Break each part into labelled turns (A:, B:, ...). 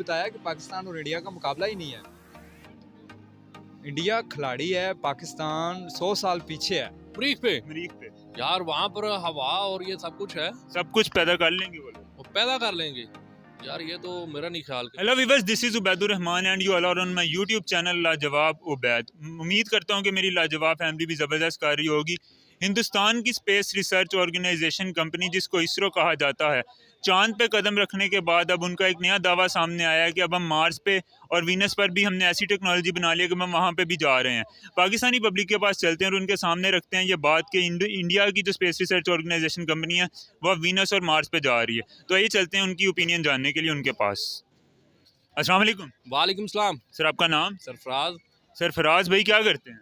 A: बताया कि पाकिस्तान और इंडिया का मुकाबला ही नहीं है। इंडिया खिलाड़ी है, पाकिस्तान 100 साल पीछे है।
B: मरीख पे
C: यार वहाँ पर हवा और ये सब कुछ है,
B: सब कुछ पैदा कर लेंगे वो लोग।
C: वो पैदा कर लेंगे। यार ये तो मेरा नहीं ख्याल कि
B: hello viewers, this is Ubaidur Rahman and you all are on my YouTube channel Lajawab Ubaid. उम्मीद करता हूँ कि मेरी लाजवाब फैमिली भी ज़बरदस्त कर रही होगी। हिंदुस्तान की स्पेस रिसर्च ऑर्गेनाइजेशन कंपनी, जिसको इसरो कहा जाता है, चांद पे कदम रखने के बाद अब उनका एक नया दावा सामने आया है कि अब हम मार्स पे और वीनस पर भी हमने ऐसी टेक्नोलॉजी बना ली है कि हम वहाँ पे भी जा रहे हैं। पाकिस्तानी पब्लिक के पास चलते हैं और उनके सामने रखते हैं ये बात कि इंडिया की जो स्पेस रिसर्च ऑर्गेनाइजेशन कंपनी है वह वीनस और मार्स पे जा रही है। तो आइए चलते हैं उनकी ओपिनियन जानने के लिए उनके पास। अस्सलाम वालेकुम।
C: वालेकुम सलाम।
B: सर आपका नाम?
C: सरफराज।
B: सर फराज भाई क्या करते हैं?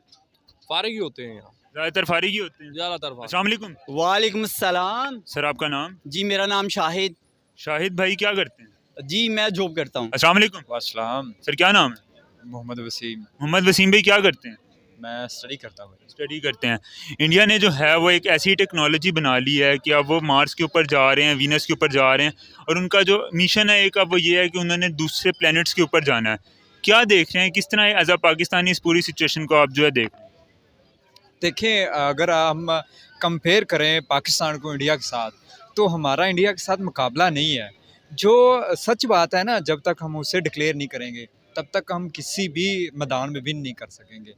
C: फारिग ही होते हैं यहाँ
B: ज़्यादातर फारिग ही होते हैं।
C: ज़्यादातर।
B: अस्सलाम वालेकुम।
D: वालेकुम सलाम।
B: सर आपका नाम?
D: जी मेरा नाम शाहिद।
B: शाहिद भाई क्या करते हैं?
D: जी मैं जॉब करता हूँ।
B: अस्सलाम वालेकुम।
A: वासलाम।
B: सर क्या नाम है?
A: मोहम्मद वसीम।
B: मोहम्मद वसीम भाई क्या करते हैं?
A: मैं स्टडी करता हूँ।
B: स्टडी करते हैं। इंडिया ने जो है वो एक ऐसी टेक्नोलॉजी बना ली है कि अब वो मार्स के ऊपर जा रहे हैं, वीनस के ऊपर जा रहे हैं, और उनका जो मिशन है एक अब वो ये है कि उन्होंने दूसरे प्लैनेट्स के ऊपर जाना है। क्या देख रहे हैं, किस तरह एज अ पाकिस्तानी इस पूरी सिचुएशन को आप जो है देख रहे हैं?
A: देखें, अगर हम कंपेयर करें पाकिस्तान को इंडिया के साथ, तो हमारा इंडिया के साथ मुकाबला नहीं है। जो सच बात है ना, जब तक हम उसे डिक्लेयर नहीं करेंगे तब तक हम किसी भी मैदान में विन नहीं कर सकेंगे।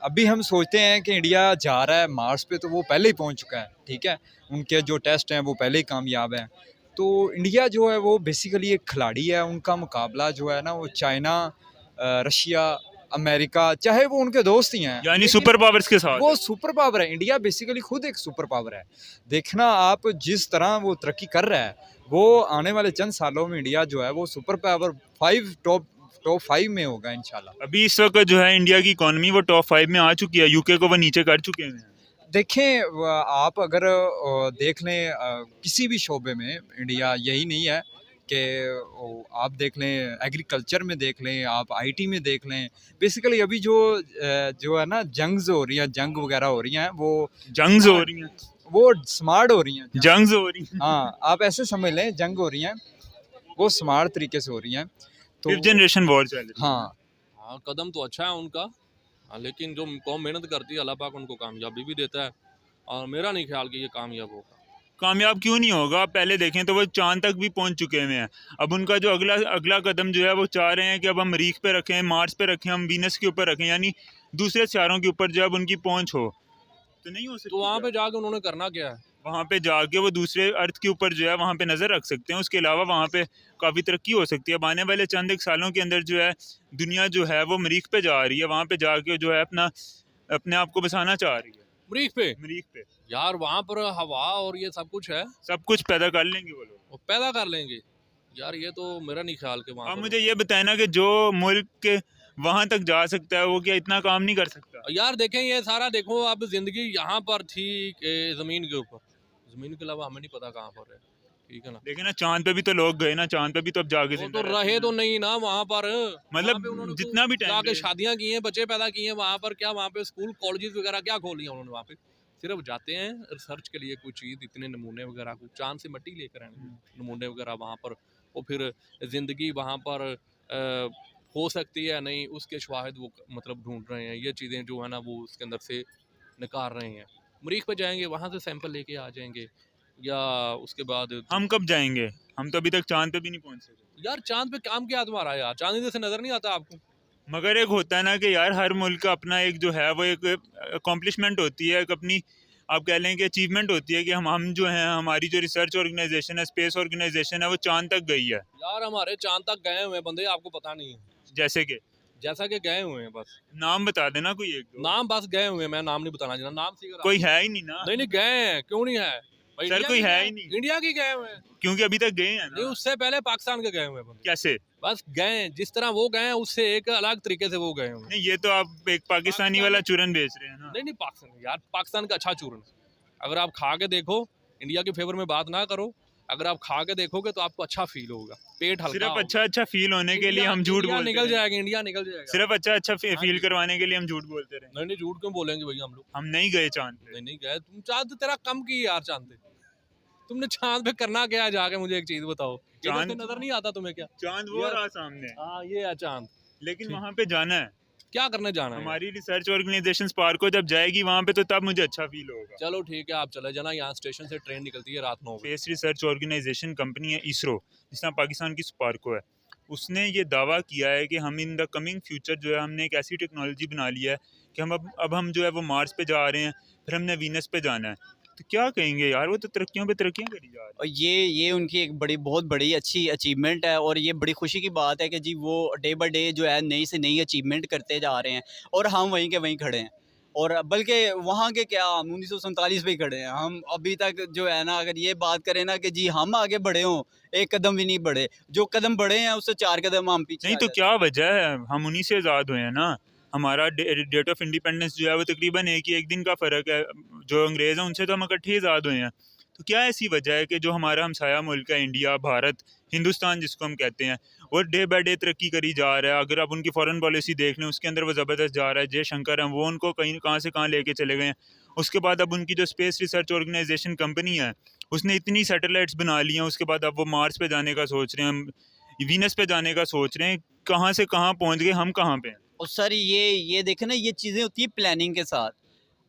A: अभी हम सोचते हैं कि इंडिया जा रहा है मार्स पे, तो वो पहले ही पहुंच चुका है, ठीक है। उनके जो टेस्ट हैं वो पहले ही कामयाब हैं। तो इंडिया जो है वो बेसिकली एक खिलाड़ी है। उनका मुकाबला जो है ना वो चाइना, रशिया, अमेरिका, चाहे वो उनके दोस्त ही हैं,
B: यानी
A: लेकिन
B: सुपर पावर्स के साथ।
A: वो सुपर पावर है। इंडिया बेसिकली खुद एक सुपर पावर है। देखना आप जिस तरह वो तरक्की कर रहा है, वो आने वाले चंद सालों में इंडिया जो है वो सुपर पावर 5 टॉप 5 में होगा इंशाल्लाह।
B: अभी इस वक्त जो है इंडिया की इकोनॉमी वो टॉप 5 में आ चुकी है, यूके को वो नीचे कर चुके हैं।
A: देखें, आप अगर देख लें किसी भी शोबे में, इंडिया यही नहीं है कि आप देख लें, एग्रीकल्चर में देख लें, आप आईटी में देख लें। बेसिकली अभी जो है ना जंग्स हो रही हैं, जंग वगैरह हो रही हैं,
B: जंग्स हो रही हैं,
A: वो स्मार्ट हो रही हैं।
B: जंग्स हो रही हैं।
A: हाँ, आप ऐसे समझ लें, जंग हो रही हैं, वो स्मार्ट तरीके से हो रही हैं। तो
B: 5th जनरेशन वॉर चल रही है।
A: हाँ,
C: हाँ कदम तो अच्छा है उनका। हाँ, लेकिन जो कौम मेहनत करती है अल्लाह पाक उनको कामयाबी भी देता है, और मेरा नहीं ख्याल कि ये कामयाब होगा।
B: कामयाब क्यों नहीं होगा? आप पहले देखें तो वो चांद तक भी पहुंच चुके हुए हैं। अब उनका जो अगला कदम जो है वो चाह रहे हैं कि अब हम मरीख पे रखें, मार्स पे रखें, हम वीनस के ऊपर रखें, यानी दूसरे सितारों के ऊपर जो अब उनकी पहुंच हो। तो नहीं हो सकती।
C: तो वहाँ पे जाके उन्होंने करना क्या है?
B: वहाँ पे जाके वो दूसरे अर्थ के ऊपर जो है वहाँ पे नज़र रख सकते हैं। उसके अलावा वहाँ पे काफ़ी तरक्की हो सकती है। अब आने वाले चंद एक सालों के अंदर जो है दुनिया जो है वो मरीख पे जा रही है, वहाँ पे जाके जो है अपने आप को बसाना चाह रही है।
C: मरीख पे यार वहाँ पर हवा और ये सब कुछ है,
B: सब कुछ पैदा कर लेंगे वो लोग।
C: वो पैदा कर लेंगे। यार ये तो मेरा नहीं ख्याल कि वहाँ
B: आप
C: पर
B: मुझे ये बताएं ना कि जो मुल्क के वहाँ तक जा सकता है वो क्या इतना काम नहीं कर सकता?
C: यार देखें ये सारा, देखो अब जिंदगी यहाँ पर थी कि जमीन के ऊपर, जमीन के अलावा हमें नहीं पता कहाँ पर है, ठीक है ना।
B: देखे ना, चांद पे भी तो लोग गए ना, चांद पे भी तो अब जाके
C: वो
B: जिंदा
C: तो
B: रहते
C: रहे
B: हैं।
C: तो नहीं ना वहाँ पर,
B: मतलब
C: वहाँ पे उन्होंने
B: जितना भी टाइम
C: जाके शादियाँ की हैं, बच्चे पैदा किए हैं वहाँ पर। क्या वहाँ पे स्कूल कॉलेजेस वगैरह क्या खोल लिया उन्होंने? वहाँ पे सिर्फ जाते हैं रिसर्च के लिए, कोई चीज़, इतने नमूने वगैरह, को चांद से मिट्टी लेकर आएंगे, नमूने वगैरह वहाँ पर, और फिर ज़िंदगी वहाँ पर हो सकती है नहीं, उसके शवाहिद वो मतलब ढूंढ रहे हैं। ये चीज़ें जो है ना वो उसके अंदर से निकाल रहे हैं। मरीख पे जाएंगे, वहाँ से सैंपल लेके आ जाएंगे, या उसके बाद
B: हम कब जाएंगे? हम तो अभी तक चांद पे भी नहीं पहुंच सके।
C: यार चांद पे काम क्या तुम्हारा? यार चांद इधर से नजर नहीं आता आपको?
B: मगर एक होता है ना कि यार हर मुल्क का अपना एक जो है वो एक अकॉम्प्लिशमेंट होती है, एक अपनी आप कह लें कि अचीवमेंट होती है कि हम जो हैं, हमारी जो रिसर्च ऑर्गेनाइजेशन है, स्पेस ऑर्गेनाइजेशन है, वो चांद तक गई है।
C: यार हमारे चांद तक गए हुए बंदे आपको पता नहीं है,
B: जैसे कि
C: जैसा कि गए हुए हैं। बस
B: नाम बता देना कोई एक दो।
C: नाम, बस गए हुए हैं, मैं नाम नहीं बताना चाहता। नाम सीखा
B: कोई है ही नहीं ना।
C: नहीं नहीं गए हैं, क्यों नहीं है भाई?
B: सर
C: इंडिया
B: कोई
C: के
B: है
C: गए-
B: ही नहीं,
C: इंडिया के गए हुए हैं।
B: क्योंकि अभी तक गए हैं
C: नहीं,
B: ना।
C: उससे पहले पाकिस्तान के गए हुए हैं बंदे।
B: कैसे?
C: बस गए हैं, जिस तरह वो गए हैं उससे एक अलग तरीके से वो गए हुए हैं।
B: नहीं, ये तो आप एक पाकिस्तानी वाला चूरन बेच रहे हैं ना।
C: नहीं नहीं, पाकिस्तान यार, पाकिस्तान का अच्छा चूरन अगर आप खा के देखो, इंडिया के फेवर में बात ना करो, अगर आप खा के देखोगे तो आपको अच्छा फील होगा, पेट हल्का
B: सिर्फ
C: होगा।
B: अच्छा फील होने के लिए हम झूठ
C: इंडिया
B: बोलते
C: निकल
B: हैं।
C: जाएगा, इंडिया निकल जाएगा।
B: सिर्फ अच्छा
C: हाँ
B: फील
C: जी।
B: करवाने के लिए हम झूठ बोलते रहे।
C: नहीं नहीं, झूठ क्यों बोलेंगे भैया हम लोग?
B: हम नहीं गए चांद पे।
C: नहीं नहीं गए। तुम चांद तेरा कम की यार, चांद पे तुमने चांद पे करना क्या है जाके? मुझे एक चीज बताओ। इधर से
B: चांद
C: नजर नहीं आता तुम्हें क्या?
B: चांद वो
C: यार-
B: रहा सामने,
C: हाँ ये है चांद।
B: लेकिन
C: ठीक।
B: वहाँ पे जाना है।
C: क्या करने जाना है?
B: हमारी रिसर्च ऑर्गेनाइजेशन स्पार्क को जब जाएगी वहाँ पे, तो तब मुझे अच्छा फील होगा।
C: चलो ठीक है, आप चले जाना। यहाँ स्टेशन से ट्रेन निकलती है रात 9 बजे।
B: स्पेस रिसर्च ऑर्गेनाइजेशन कंपनी है इसरो, जिस तरह पाकिस्तान की स्पार्को है, उसने ये दावा किया है कि हम इन द कमिंग फ्यूचर जो है, हमने एक ऐसी टेक्नोलॉजी बना लिया है कि हम अब हम जो है वो मार्स पे जा रहे हैं, फिर हमने वीनस पे जाना है। तो क्या कहेंगे यार, वो तो तरक्कियों पे तरक्कियाँ करी जा रही
D: और ये उनकी एक बहुत बड़ी अच्छी अचीवमेंट है, और ये बड़ी खुशी की बात है कि जी वो डे बाय डे जो है नई से नई अचीवमेंट करते जा रहे हैं, और हम वहीं के वहीं खड़े हैं। और बल्कि वहाँ के क्या, हम 1947 पे ही खड़े हैं। हम अभी तक जो है ना, अगर ये बात करें ना कि जी हम आगे बढ़े हों, एक कदम भी नहीं बढ़े। जो कदम बढ़े हैं उससे 4 कदम हम पीछे
B: नहीं
D: आ
B: तो
D: जाते
B: क्या वजह है, हम उन्हीं से आज़ाद हुए हैं ना। हमारा डेट ऑफ इंडिपेंडेंस जो है वो तकरीबन एक दिन का फ़र्क है। जो अंग्रेज़ हैं उनसे तो हम इकट्ठे आज़ाद हुए हैं। तो क्या ऐसी वजह है कि जो हमारा हमसाया मुल्क है, इंडिया, भारत, हिंदुस्तान जिसको हम कहते हैं, वो डे बाय डे तरक्की करी जा रहा है। अगर आप उनकी फॉरेन पॉलिसी देख लें, उसके अंदर वो ज़बरदस्त जा रहा है। जयशंकर हैं, वो उनको कहीं कहाँ से कहाँ लेके चले गए हैं। उसके बाद अब उनकी जो स्पेस रिसर्च ऑर्गेनाइजेशन कंपनी है, उसने इतनी सैटेलाइट्स बना ली हैं। उसके बाद अब वो मार्स पे जाने का सोच रहे हैं, वीनस पे जाने का सोच रहे हैं। कहाँ से कहाँ पहुँच गए, हम कहाँ पे हैं।
D: और सर ये देखें ना, ये चीज़ें होती है प्लानिंग के साथ।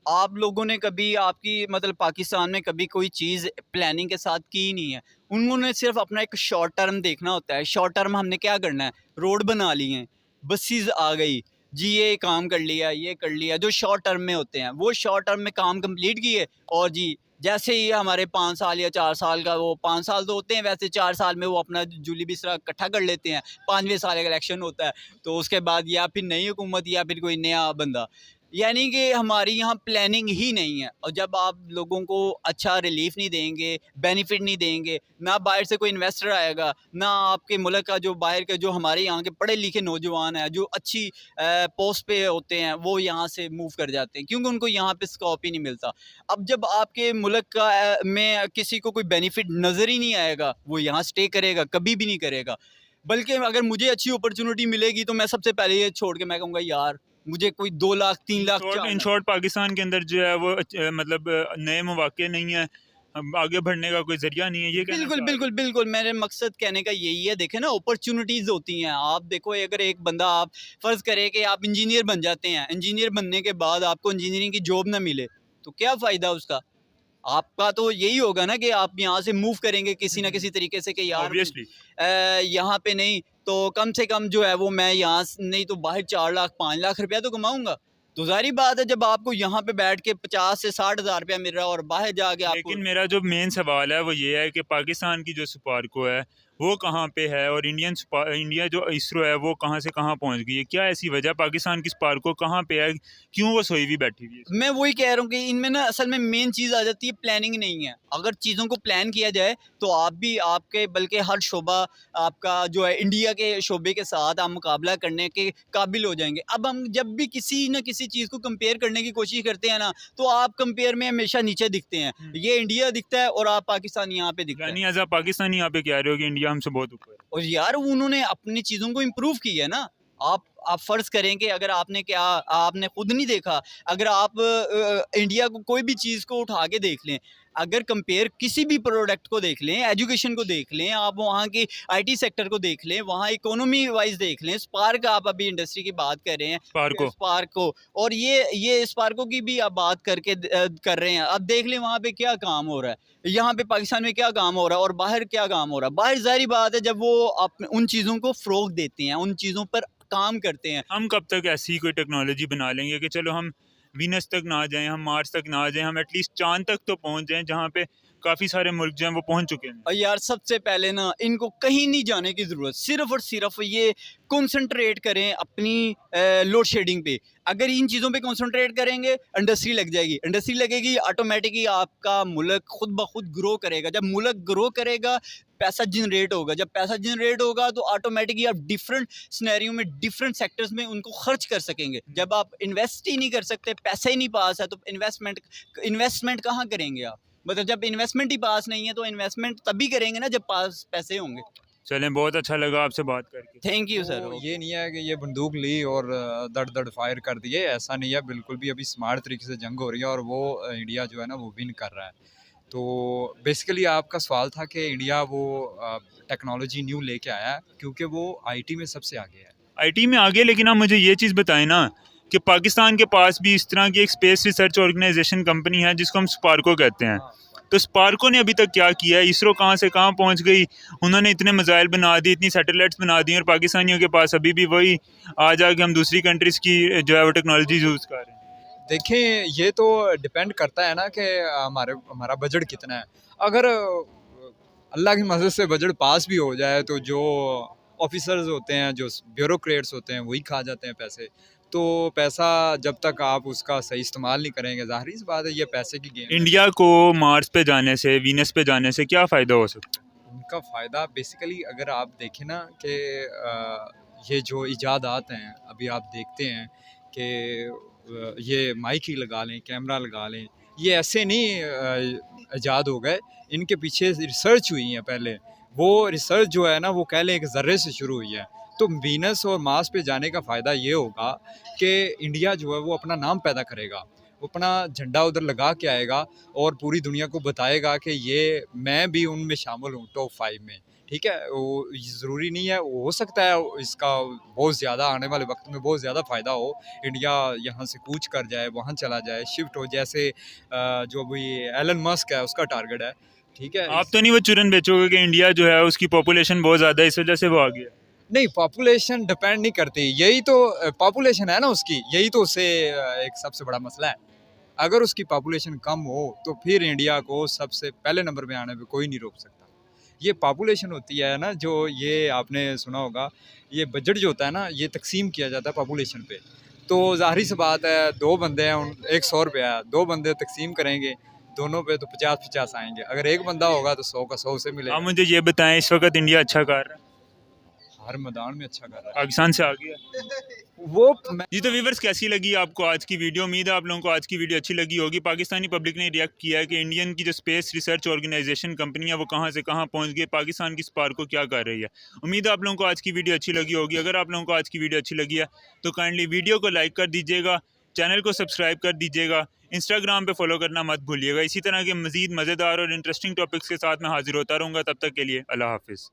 D: आप लोगों ने कभी आपकी मतलब पाकिस्तान में कभी कोई चीज़ प्लानिंग के साथ की ही नहीं है। उन्होंने सिर्फ अपना एक शॉर्ट टर्म देखना होता है। शॉर्ट टर्म हमने क्या करना है, रोड बना ली हैं, बसेस आ गई जी, ये काम कर लिया, ये कर लिया। जो शॉर्ट टर्म में होते हैं वो शॉर्ट टर्म में काम कंप्लीट किए, और जी जैसे ही हमारे 5 साल या 4 साल का, वो 5 साल तो होते हैं वैसे, 4 साल में वो अपना जूली बिस्तरा इकट्ठा कर लेते हैं। 5वें साल का इलेक्शन होता है, तो उसके बाद या फिर नई हुकूमत या फिर कोई नया बंदा। यानी कि हमारी यहाँ प्लानिंग ही नहीं है। और जब आप लोगों को अच्छा रिलीफ नहीं देंगे, बेनिफिट नहीं देंगे, ना बाहर से कोई इन्वेस्टर आएगा, ना आपके मुल्क का जो बाहर के जो हमारे यहाँ के पढ़े लिखे नौजवान हैं जो अच्छी पोस्ट पे होते हैं, वो यहाँ से मूव कर जाते हैं, क्योंकि उनको यहाँ पे स्कोप ही नहीं मिलता। अब जब आपके मुल्क का में किसी को कोई बेनिफिट नज़र ही नहीं आएगा, वो यहाँ स्टे करेगा? कभी भी नहीं करेगा। बल्कि अगर मुझे अच्छी अपॉर्चुनिटी मिलेगी तो मैं सबसे पहले ये छोड़ के मैं कहूँगा यार मुझे कोई 2 लाख 3 लाख
B: इन शॉर्ट पाकिस्तान के अंदर जो है वो मतलब नए मौके नहीं है, अब आगे बढ़ने का कोई जरिया नहीं है। ये कहना
D: बिल्कुल
B: चाह रहे
D: बिल्कुल बिल्कुल, मेरे मकसद कहने का यही है। देखें ना, अपॉर्चुनिटीज़ होती हैं। आप देखो, अगर एक बंदा, आप फ़र्ज़ करें कि आप इंजीनियर बन जाते हैं, इंजीनियर बनने के बाद आपको इंजीनियरिंग की जॉब ना मिले, तो क्या फ़ायदा उसका? आपका तो यही होगा ना कि आप यहाँ से मूव करेंगे किसी ना किसी तरीके से कि यार
B: ऑब्वियसली।
D: यहाँ पे नहीं तो कम से कम जो है वो मैं यहाँ नहीं तो बाहर 4 लाख 5 लाख रुपया तो कमाऊंगा। तो जाहिर बात है, जब आपको यहाँ पे बैठ के 50 से 60 हज़ार रुपया मिल रहा है और बाहर जाके आपको,
B: लेकिन मेरा जो मेन सवाल है वो ये है कि पाकिस्तान की जो स्पार्को है वो कहाँ पे है, और इंडिया जो इसरो है वो कहाँ से कहाँ पहुँच गई है। क्या ऐसी वजह पाकिस्तान की स्पार्को कहाँ पे है, क्यों वो सोई हुई बैठी हुई है?
D: मैं वही कह रहा हूँ कि इनमें ना असल में मेन चीज़ आ जाती है, प्लानिंग नहीं है। अगर चीज़ों को प्लान किया जाए तो आप भी, आपके बल्कि हर शोबा आपका जो है इंडिया के शोबे के साथ आप मुकाबला करने के काबिल हो जाएंगे। अब हम जब भी किसी न किसी चीज़ को कंपेयर करने की कोशिश करते हैं ना, तो आप कंपेयर में हमेशा नीचे दिखते हैं। ये इंडिया दिखता है और आप पाकिस्तान यहाँ पे दिखता है।
B: यानी एज आ पाकिस्तानी यहाँ पे कह रहे हो कि इंडिया हमसे बहुत ऊपर है।
D: और यार उन्होंने अपनी चीज़ों को इम्प्रूव की है ना। आप फ़र्ज़ करें कि अगर आपने खुद नहीं देखा, अगर आप इंडिया को कोई भी चीज़ को उठा के देख लें, अगर कंपेयर किसी भी प्रोडक्ट को देख लें, एजुकेशन को देख लें, आप वहाँ की आईटी सेक्टर को देख लें, वहाँ इकोनॉमी वाइज देख लें, स्पार्क, आप अभी इंडस्ट्री की बात कर रहे हैं, स्पार्क को, और ये स्पार्को की भी आप बात कर रहे हैं। अब देख लें वहाँ पे क्या काम हो रहा है, यहाँ पे पाकिस्तान में क्या काम हो रहा है और बाहर क्या काम हो रहा है। बाहर ज़ाहिर बात है जब वो उन चीज़ों को फ़रोग़ देते हैं, उन चीज़ों पर काम करते हैं।
B: हम कब तक ऐसी कोई टेक्नोलॉजी बना लेंगे कि चलो हम वीनस तक ना जाएं, हम मार्स तक ना जाएं, हम एटलीस्ट चांद तक तो पहुंच जाएं, जहां पे काफ़ी सारे मुल्क जो हैं वो पहुंच चुके हैं।
D: और यार सबसे पहले ना इनको कहीं नहीं जाने की ज़रूरत, सिर्फ और सिर्फ ये कंसंट्रेट करें अपनी लोड शेडिंग पे। अगर इन चीज़ों पे कंसंट्रेट करेंगे, इंडस्ट्री लग जाएगी, इंडस्ट्री लगेगी, ऑटोमेटिकली आपका मुल्क खुद ब खुद ग्रो करेगा। जब मुल्क ग्रो करेगा, पैसा जनरेट होगा, जब पैसा जनरेट होगा तो ऑटोमेटिकली आप डिफरेंट सिनेरियो में, डिफरेंट सेक्टर्स में उनको खर्च कर सकेंगे। जब आप इन्वेस्ट ही नहीं कर सकते, पैसा ही नहीं पास है, तो इन्वेस्टमेंट कहाँ करेंगे आप? मतलब जब इन्वेस्टमेंट ही पास नहीं है तो इन्वेस्टमेंट तभी करेंगे ना जब पास पैसे होंगे।
B: चलें, बहुत अच्छा लगा आपसे बात करके।
D: Thank you sir.
A: तो ये नहीं है कि ये बंदूक ली और दड़ दड़ फायर कर दिए, ऐसा नहीं है बिल्कुल भी। अभी स्मार्ट तरीके से जंग हो रही है और वो इंडिया जो है ना वो विन कर रहा है। तो बेसिकली आपका सवाल था कि इंडिया वो टेक्नोलॉजी न्यू लेके आया है क्योंकि वो आईटी में सबसे आगे है।
B: आईटी में आगे, लेकिन आप मुझे ये चीज़ बताएं ना कि पाकिस्तान के पास भी इस तरह की एक स्पेस रिसर्च ऑर्गेनाइजेशन कंपनी है जिसको हम स्पार्को कहते हैं। तो स्पार्को ने अभी तक क्या किया है? इसरो कहाँ से कहाँ पहुँच गई? उन्होंने इतने मिसाइल बना दी, इतनी सैटेलाइट्स बना दी, और पाकिस्तानियों के पास अभी भी वही आ जाके हम दूसरी कंट्रीज़ की जो है वो टेक्नोलॉजी यूज़ कर रहे हैं।
A: देखें, ये तो डिपेंड करता है ना कि हमारा बजट कितना है। अगर अल्लाह की मदद से बजट पास भी हो जाए तो जो ऑफिसर्स होते हैं, जो ब्यूरोक्रेट्स होते हैं, वही खा जाते हैं पैसे। तो पैसा जब तक आप उसका सही इस्तेमाल नहीं करेंगे, ज़ाहिर सी बात है ये पैसे की गेम है।
B: इंडिया को मार्स पे जाने से, वीनस पे जाने से क्या फ़ायदा हो सकता है?
A: उनका फ़ायदा बेसिकली अगर आप देखें ना कि ये जो इजादात हैं, अभी आप देखते हैं कि ये माइक ही लगा लें, कैमरा लगा लें, ये ऐसे नहीं इजाद हो गए, इनके पीछे रिसर्च हुई है पहले। वो रिसर्च जो है ना, वो कह लें एक ज़र्रे से शुरू हुई है। तो वीनस और मार्स पे जाने का फ़ायदा ये होगा कि इंडिया जो है वो अपना नाम पैदा करेगा, वो अपना झंडा उधर लगा के आएगा और पूरी दुनिया को बताएगा कि ये मैं भी उनमें शामिल हूँ टॉप 5 में। ठीक है, वो ज़रूरी नहीं है, हो सकता है इसका बहुत ज़्यादा आने वाले वक्त में बहुत ज़्यादा फ़ायदा हो, इंडिया यहाँ से कूच कर जाए, वहाँ चला जाए, शिफ्ट हो, जैसे जो अभी एलन मस्क है उसका टारगेट है। ठीक है,
B: आप तो नहीं वो चुरन बेचोगे कि इंडिया जो है उसकी पॉपुलेशन बहुत ज़्यादा है, इस वजह से वो आ गया?
A: नहीं, पॉपुलेशन डिपेंड नहीं करती, यही तो पॉपुलेशन है ना उसकी, यही तो उससे एक सबसे बड़ा मसला है। अगर उसकी पॉपुलेशन कम हो तो फिर इंडिया को सबसे पहले नंबर पे आने पे कोई नहीं रोक सकता। ये पॉपुलेशन होती है ना, जो ये आपने सुना होगा, ये बजट जो होता है ना, ये तकसीम किया जाता है पॉपुलेशन पे। तो ज़ाहिर सी बात है, 2 बंदे हैं, उन 100 रुपया है, 2 बंदे तकसीम करेंगे, दोनों पे तो 50-50 आएँगे। अगर एक बंदा होगा तो 100 का 100 उसे
B: आप
A: मिलेगा।
B: मुझे ये बताएं, इस वक्त इंडिया अच्छा कर रहा है?
A: हर मैदान में अच्छा कर रहा
B: पाकिस्तान से आ गया?
A: है। वो मैं
B: जी, तो व्यूवर्स, कैसी लगी आपको आज की वीडियो? उम्मीद है आप लोगों को आज की वीडियो अच्छी लगी होगी। पाकिस्तानी पब्लिक ने रिएक्ट किया है कि इंडियन की जो स्पेस रिसर्च ऑर्गेनाइजेशन कंपनी है वो कहाँ से कहाँ पहुँच गई, पाकिस्तान की स्पार्को क्या कर रही है। उम्मीद है आप लोगों को आज की वीडियो अच्छी लगी होगी। अगर आप लोगों को आज की वीडियो अच्छी लगी है तो काइंडली वीडियो को लाइक कर दीजिएगा, चैनल को सब्सक्राइब कर दीजिएगा, इंस्टाग्राम पे फॉलो करना मत भूलिएगा। इसी तरह के मज़ीद मज़ेदार और इंटरेस्टिंग टॉपिक्स के साथ मैं हाजिर होता रहूँगा। तब तक के लिए अल्लाह हाफिज़।